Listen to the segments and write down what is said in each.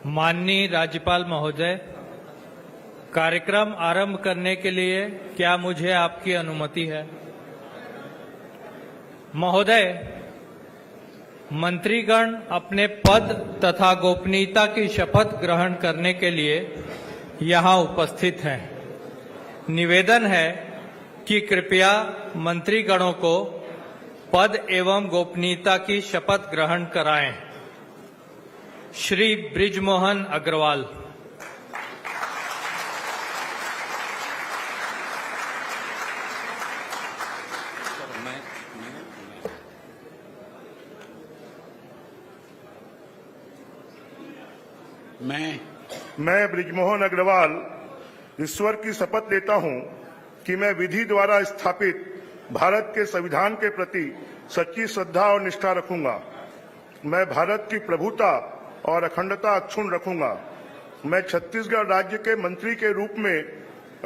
माननीय राज्यपाल महोदय, कार्यक्रम आरंभ करने के लिए क्या मुझे आपकी अनुमति है? महोदय, मंत्रीगण अपने पद तथा गोपनीयता की शपथ ग्रहण करने के लिए यहाँ उपस्थित हैं। निवेदन है कि कृपया मंत्रीगणों को पद एवं गोपनीयता की शपथ ग्रहण कराएं। श्री बृजमोहन अग्रवाल। मैं बृजमोहन अग्रवाल ईश्वर की शपथ लेता हूं कि मैं विधि द्वारा स्थापित भारत के संविधान के प्रति सच्ची श्रद्धा और निष्ठा रखूंगा। मैं भारत की प्रभुता और अखंडता अक्षुण्ण रखूंगा। मैं छत्तीसगढ़ राज्य के मंत्री के रूप में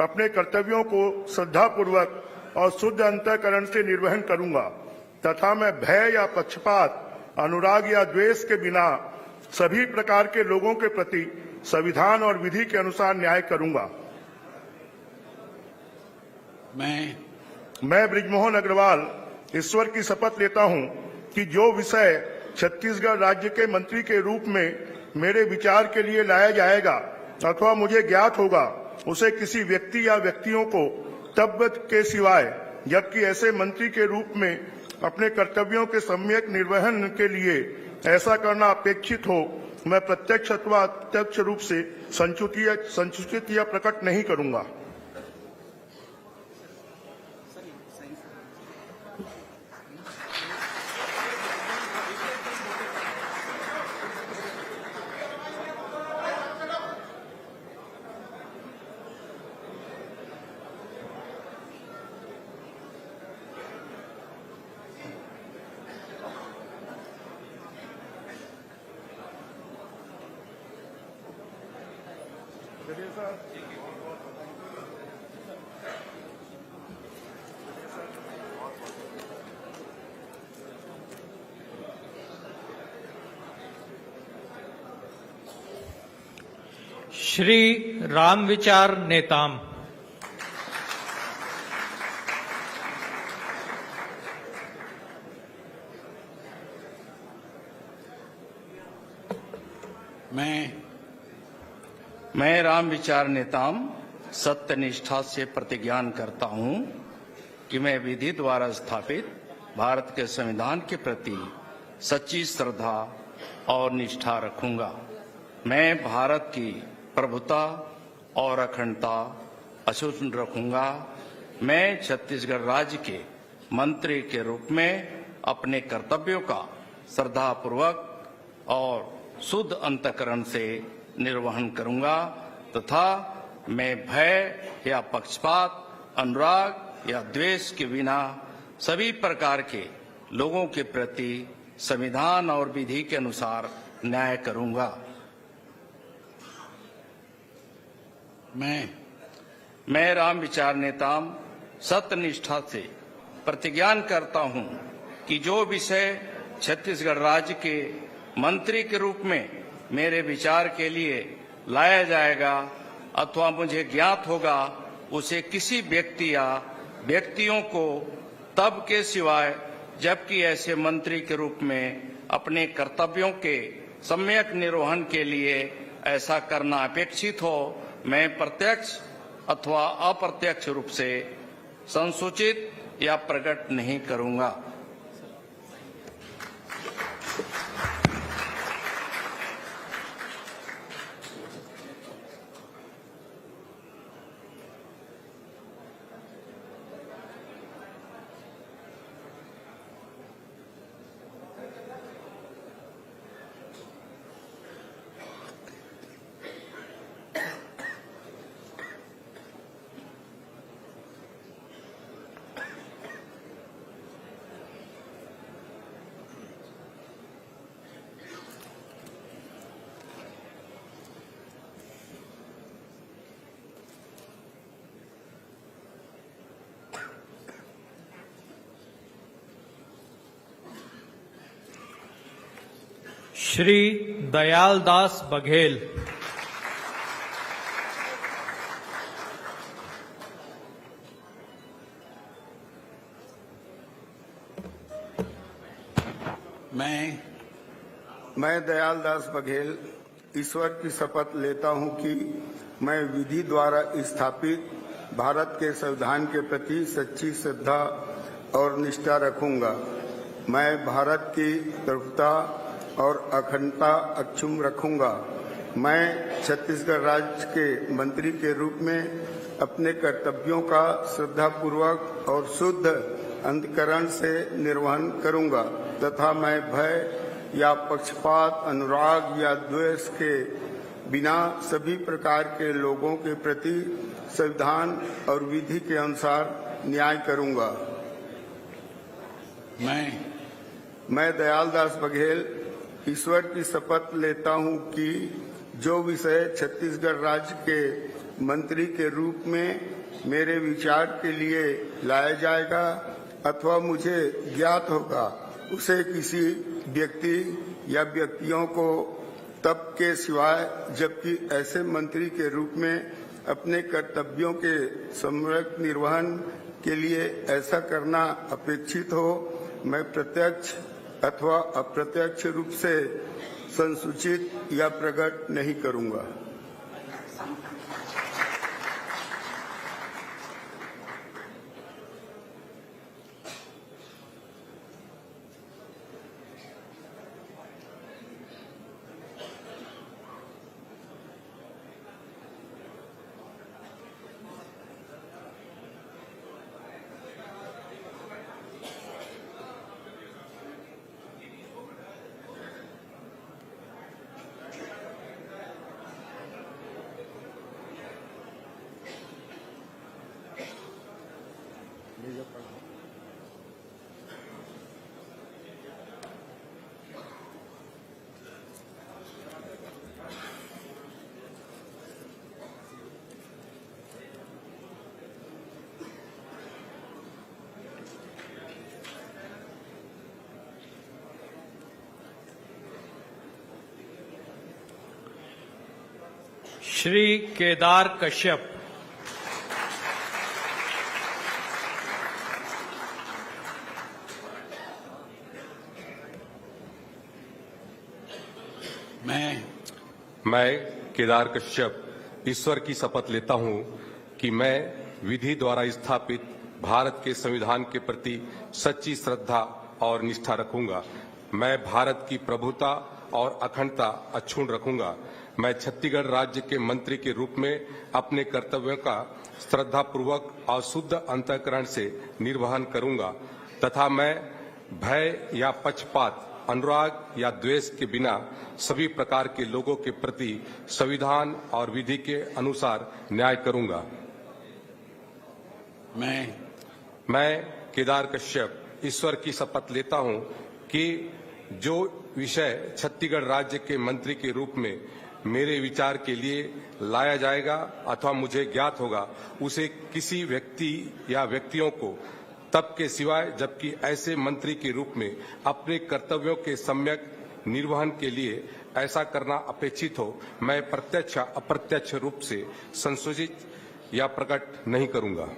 अपने कर्तव्यों को श्रद्धापूर्वक और शुद्ध अंतःकरण से निर्वहन करूंगा तथा मैं भय या पक्षपात, अनुराग या द्वेष के बिना सभी प्रकार के लोगों के प्रति संविधान और विधि के अनुसार न्याय करूंगा। मैं बृजमोहन अग्रवाल ईश्वर की शपथ लेता हूं कि जो विषय छत्तीसगढ़ राज्य के मंत्री के रूप में मेरे विचार के लिए लाया जाएगा अथवा मुझे ज्ञात होगा, उसे किसी व्यक्ति या व्यक्तियों को तब के सिवाय, जबकि ऐसे मंत्री के रूप में अपने कर्तव्यों के सम्यक निर्वहन के लिए ऐसा करना अपेक्षित हो, मैं प्रत्यक्ष अथवा अप्रत्यक्ष रूप से संसूचित या प्रकट नहीं करूंगा। श्री रामविचार नेताम। मैं रामविचार नेताम सत्य निष्ठा से प्रतिज्ञान करता हूं कि मैं विधि द्वारा स्थापित भारत के संविधान के प्रति सच्ची श्रद्धा और निष्ठा रखूंगा। मैं भारत की प्रभुता और अखंडता अक्षुण्ण रखूंगा। मैं छत्तीसगढ़ राज्य के मंत्री के रूप में अपने कर्तव्यों का श्रद्धापूर्वक और शुद्ध अंतःकरण से निर्वहन करूंगा तथा मैं भय या पक्षपात, अनुराग या द्वेष के बिना सभी प्रकार के लोगों के प्रति संविधान और विधि के अनुसार न्याय करूंगा। मैं रामविचार नेताम सत्य निष्ठा से प्रतिज्ञान करता हूं कि जो विषय छत्तीसगढ़ राज्य के मंत्री के रूप में मेरे विचार के लिए लाया जाएगा अथवा मुझे ज्ञात होगा, उसे किसी व्यक्ति या व्यक्तियों को तब के सिवाय, जबकि ऐसे मंत्री के रूप में अपने कर्तव्यों के सम्यक निर्वहन के लिए ऐसा करना अपेक्षित हो, मैं प्रत्यक्ष अथवा अप्रत्यक्ष रूप से संसूचित या प्रकट नहीं करूंगा। श्री दयालदास बघेल। मैं दयालदास बघेल ईश्वर की शपथ लेता हूं कि मैं विधि द्वारा स्थापित भारत के संविधान के प्रति सच्ची श्रद्धा और निष्ठा रखूंगा। मैं भारत की प्रभुता और अखंडता अक्षुण्ण रखूंगा। मैं छत्तीसगढ़ राज्य के मंत्री के रूप में अपने कर्तव्यों का श्रद्धापूर्वक और शुद्ध अंतःकरण से निर्वहन करूंगा तथा मैं भय या पक्षपात, अनुराग या द्वेष के बिना सभी प्रकार के लोगों के प्रति संविधान और विधि के अनुसार न्याय करूंगा। मैं दयालदास बघेल ईश्वर की शपथ लेता हूं कि जो विषय छत्तीसगढ़ राज्य के मंत्री के रूप में मेरे विचार के लिए लाया जाएगा अथवा मुझे ज्ञात होगा, उसे किसी व्यक्ति या व्यक्तियों को तब के सिवाय जबकि ऐसे मंत्री के रूप में अपने कर्तव्यों के सम्यक निर्वहन के लिए ऐसा करना अपेक्षित हो, मैं प्रत्यक्ष अथवा अप्रत्यक्ष रूप से संसूचित या प्रकट नहीं करूंगा। श्री केदार कश्यप। मैं केदार कश्यप ईश्वर की शपथ लेता हूं कि मैं विधि द्वारा स्थापित भारत के संविधान के प्रति सच्ची श्रद्धा और निष्ठा रखूंगा। मैं भारत की प्रभुता और अखंडता अक्षुण्ण रखूंगा। मैं छत्तीसगढ़ राज्य के मंत्री के रूप में अपने कर्तव्यों का श्रद्धापूर्वक और शुद्ध अंतःकरण से निर्वहन करूंगा तथा मैं भय या पक्षपात, अनुराग या द्वेष के बिना सभी प्रकार के लोगों के प्रति संविधान और विधि के अनुसार न्याय करूंगा। मैं केदार कश्यप ईश्वर की शपथ लेता हूं कि जो विषय छत्तीसगढ़ राज्य के मंत्री के रूप में मेरे विचार के लिए लाया जाएगा अथवा मुझे ज्ञात होगा, उसे किसी व्यक्ति या व्यक्तियों को तब के सिवाय जबकि ऐसे मंत्री के रूप में अपने कर्तव्यों के सम्यक निर्वहन के लिए ऐसा करना अपेक्षित हो, मैं प्रत्यक्ष या अप्रत्यक्ष रूप से संसूचित या प्रकट नहीं करूंगा।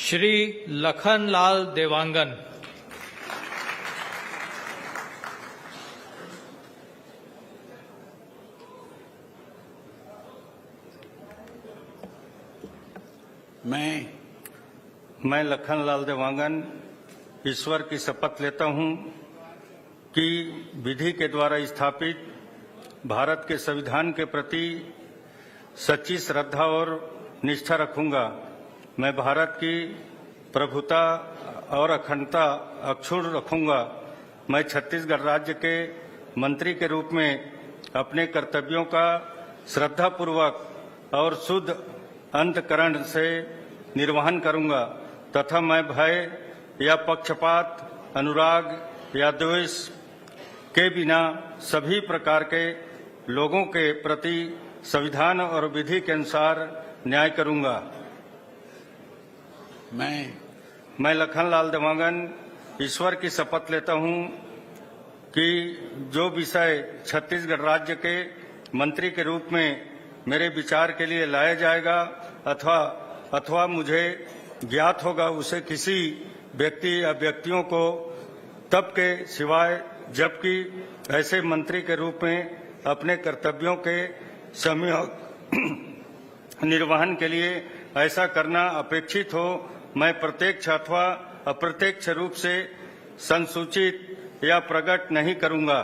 श्री लखनलाल देवांगन। मैं लखनलाल देवांगन ईश्वर की शपथ लेता हूं कि विधि के द्वारा स्थापित भारत के संविधान के प्रति सच्ची श्रद्धा और निष्ठा रखूंगा मैं भारत की प्रभुता और अखंडता अक्षुण्ण रखूंगा। मैं छत्तीसगढ़ राज्य के मंत्री के रूप में अपने कर्तव्यों का श्रद्धापूर्वक और शुद्ध अंतःकरण से निर्वहन करूंगा तथा मैं भय या पक्षपात, अनुराग या द्वेष के बिना सभी प्रकार के लोगों के प्रति संविधान और विधि के अनुसार न्याय करूंगा। मैं लखनलाल देवांगन ईश्वर की शपथ लेता हूं कि जो विषय छत्तीसगढ़ राज्य के मंत्री के रूप में मेरे विचार के लिए लाया जाएगा अथवा मुझे ज्ञात होगा उसे किसी व्यक्ति या व्यक्तियों को तब के सिवाय जबकि ऐसे मंत्री के रूप में अपने कर्तव्यों के सम्यक निर्वहन के लिए ऐसा करना अपेक्षित हो, मैं प्रत्यक्ष अथवा अप्रत्यक्ष रूप से संसूचित या प्रकट नहीं करूंगा।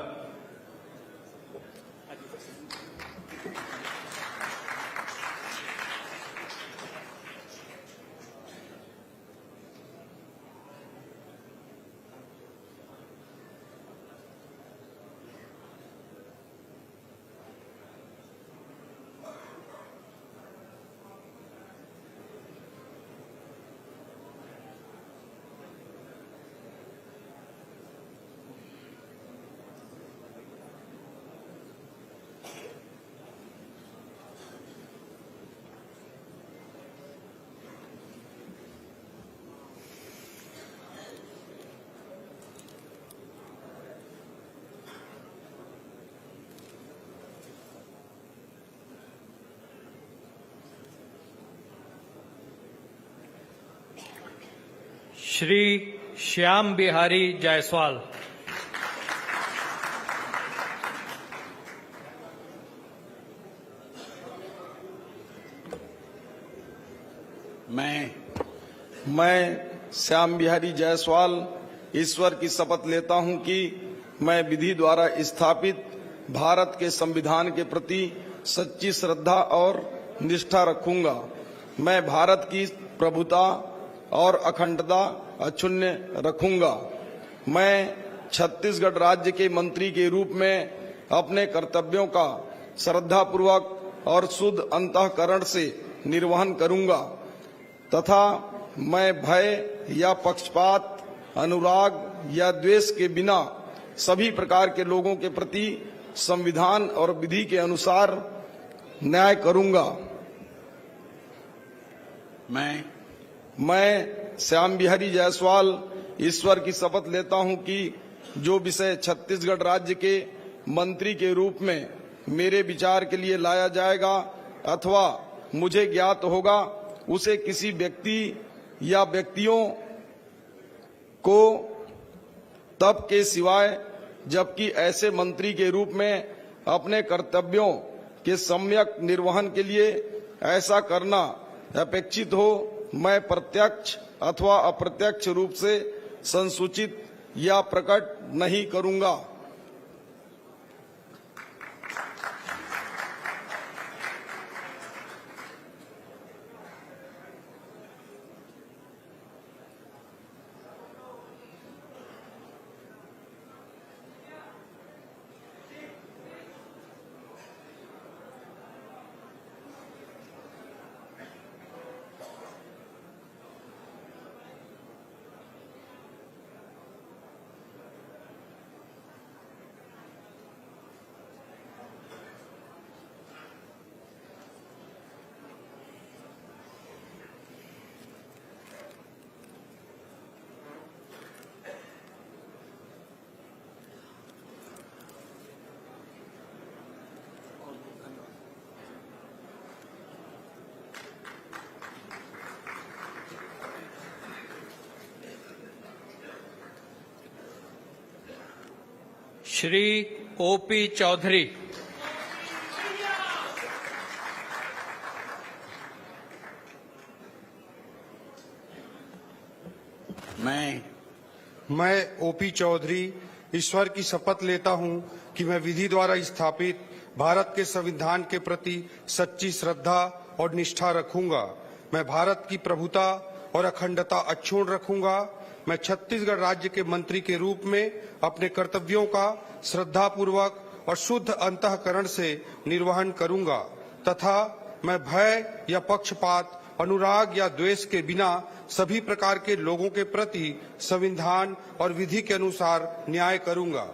श्री श्याम बिहारी जायसवाल। मैं श्याम बिहारी जायसवाल ईश्वर की शपथ लेता हूं कि मैं विधि द्वारा स्थापित भारत के संविधान के प्रति सच्ची श्रद्धा और निष्ठा रखूंगा। मैं भारत की प्रभुता और अखंडता अक्षुण्ण रखूंगा। मैं छत्तीसगढ़ राज्य के मंत्री के रूप में अपने कर्तव्यों का श्रद्धापूर्वक और शुद्ध अंतःकरण से निर्वहन करूंगा तथा मैं भय या पक्षपात, अनुराग या द्वेष के बिना सभी प्रकार के लोगों के प्रति संविधान और विधि के अनुसार न्याय करूंगा। मैं श्याम बिहारी जायसवाल ईश्वर की शपथ लेता हूं कि जो विषय छत्तीसगढ़ राज्य के मंत्री के रूप में मेरे विचार के लिए लाया जाएगा अथवा मुझे ज्ञात होगा उसे किसी व्यक्ति या व्यक्तियों को तब के सिवाय जबकि ऐसे मंत्री के रूप में अपने कर्तव्यों के सम्यक निर्वहन के लिए ऐसा करना अपेक्षित हो, मैं प्रत्यक्ष अथवा अप्रत्यक्ष रूप से संसूचित या प्रकट नहीं करूंगा। श्री ओपी चौधरी। मैं ओपी चौधरी ईश्वर की शपथ लेता हूं कि मैं विधि द्वारा स्थापित भारत के संविधान के प्रति सच्ची श्रद्धा और निष्ठा रखूंगा। मैं भारत की प्रभुता और अखंडता अक्षुण्ण रखूंगा। मैं छत्तीसगढ़ राज्य के मंत्री के रूप में अपने कर्तव्यों का श्रद्धापूर्वक और शुद्ध अंतःकरण से निर्वहन करूंगा तथा मैं भय या पक्षपात, अनुराग या द्वेष के बिना सभी प्रकार के लोगों के प्रति संविधान और विधि के अनुसार न्याय करूंगा।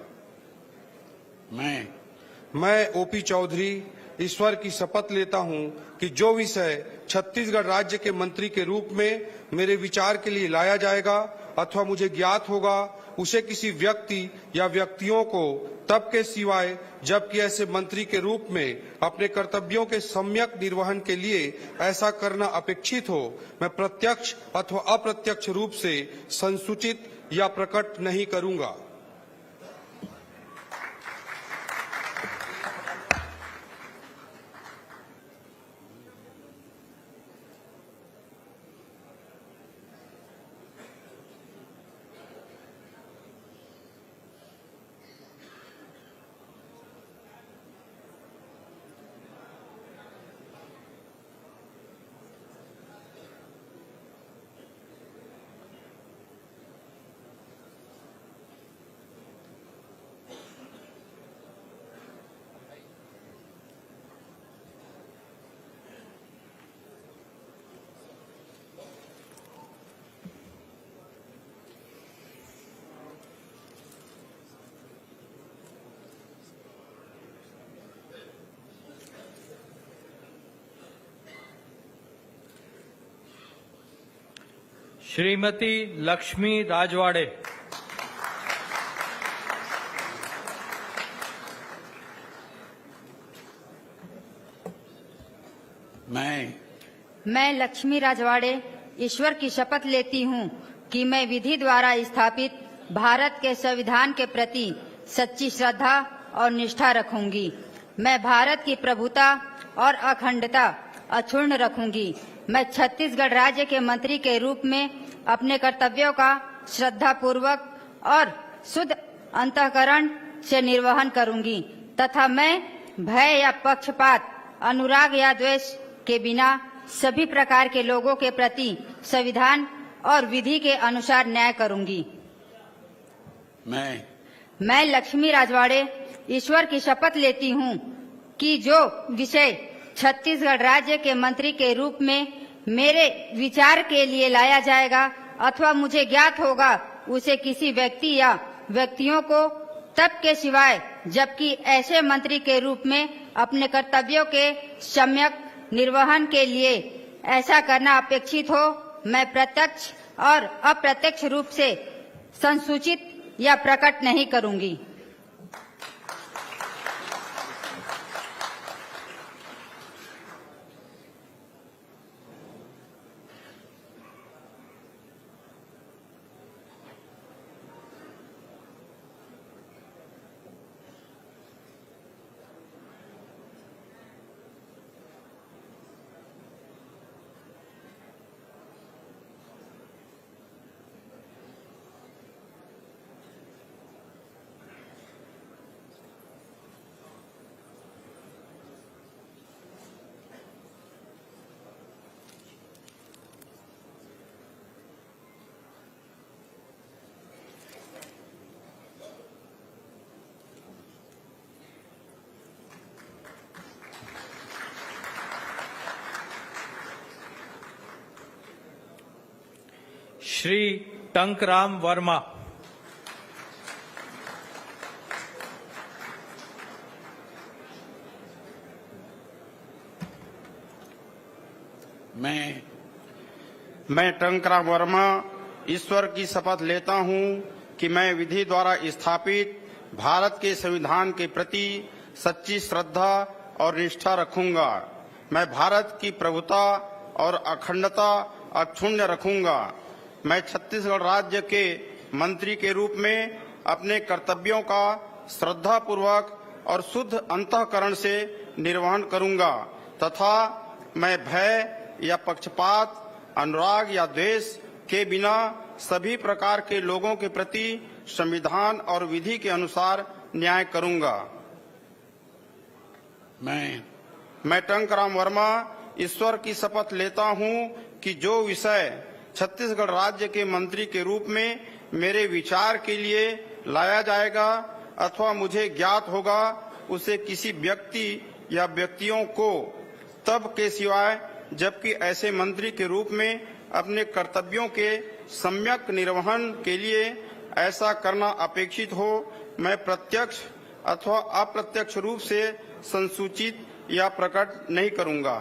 मैं ओपी चौधरी ईश्वर की शपथ लेता हूं कि जो विषय छत्तीसगढ़ राज्य के मंत्री के रूप में मेरे विचार के लिए लाया जाएगा अथवा मुझे ज्ञात होगा, उसे किसी व्यक्ति या व्यक्तियों को तब के सिवाय जबकि ऐसे मंत्री के रूप में अपने कर्तव्यों के सम्यक निर्वहन के लिए ऐसा करना अपेक्षित हो, मैं प्रत्यक्ष अथवा अप्रत्यक्ष रूप से संसूचित या प्रकट नहीं करूंगा। श्रीमती लक्ष्मी राजवाड़े। मैं लक्ष्मी राजवाड़े ईश्वर की शपथ लेती हूँ कि मैं विधि द्वारा स्थापित भारत के संविधान के प्रति सच्ची श्रद्धा और निष्ठा रखूंगी। मैं भारत की प्रभुता और अखंडता अक्षुण्ण रखूंगी। मैं छत्तीसगढ़ राज्य के मंत्री के रूप में अपने कर्तव्यों का श्रद्धापूर्वक और शुद्ध अंतःकरण से निर्वहन करूंगी तथा मैं भय या पक्षपात, अनुराग या द्वेष के बिना सभी प्रकार के लोगों के प्रति संविधान और विधि के अनुसार न्याय करूंगी। मैं लक्ष्मी राजवाड़े ईश्वर की शपथ लेती हूँ कि जो विषय छत्तीसगढ़ राज्य के मंत्री के रूप में मेरे विचार के लिए लाया जाएगा अथवा मुझे ज्ञात होगा, उसे किसी व्यक्ति या व्यक्तियों को तब के सिवाय जबकि ऐसे मंत्री के रूप में अपने कर्तव्यों के सम्यक निर्वहन के लिए ऐसा करना अपेक्षित हो, मैं प्रत्यक्ष और अप्रत्यक्ष रूप से संसूचित या प्रकट नहीं करूंगी। श्री टंकराम वर्मा। मैं टंकराम वर्मा ईश्वर की शपथ लेता हूं कि मैं विधि द्वारा स्थापित भारत के संविधान के प्रति सच्ची श्रद्धा और निष्ठा रखूंगा। मैं भारत की प्रभुता और अखंडता अक्षुण्ण रखूंगा। मैं छत्तीसगढ़ राज्य के मंत्री के रूप में अपने कर्तव्यों का श्रद्धापूर्वक और शुद्ध अंतःकरण से निर्वहन करूंगा तथा मैं भय या पक्षपात, अनुराग या द्वेष के बिना सभी प्रकार के लोगों के प्रति संविधान और विधि के अनुसार न्याय करूंगा। मैं टंकराम वर्मा ईश्वर की शपथ लेता हूं कि जो विषय छत्तीसगढ़ राज्य के मंत्री के रूप में मेरे विचार के लिए लाया जाएगा अथवा मुझे ज्ञात होगा उसे किसी व्यक्ति या व्यक्तियों को तब के सिवाय जबकि ऐसे मंत्री के रूप में अपने कर्तव्यों के सम्यक निर्वहन के लिए ऐसा करना अपेक्षित हो मैं प्रत्यक्ष अथवा अप्रत्यक्ष रूप से संसूचित या प्रकट नहीं करूंगा।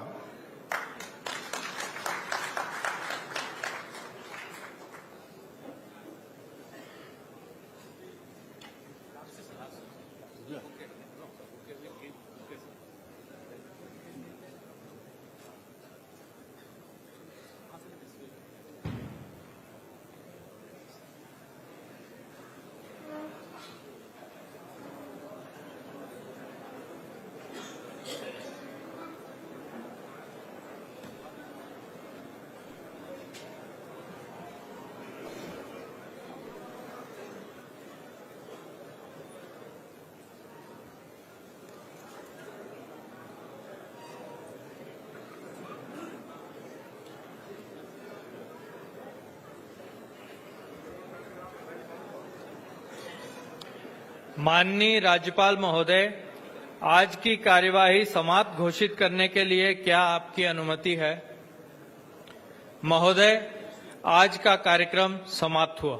माननीय राज्यपाल महोदय, आज की कार्यवाही समाप्त घोषित करने के लिए क्या आपकी अनुमति है? महोदय, आज का कार्यक्रम समाप्त हुआ।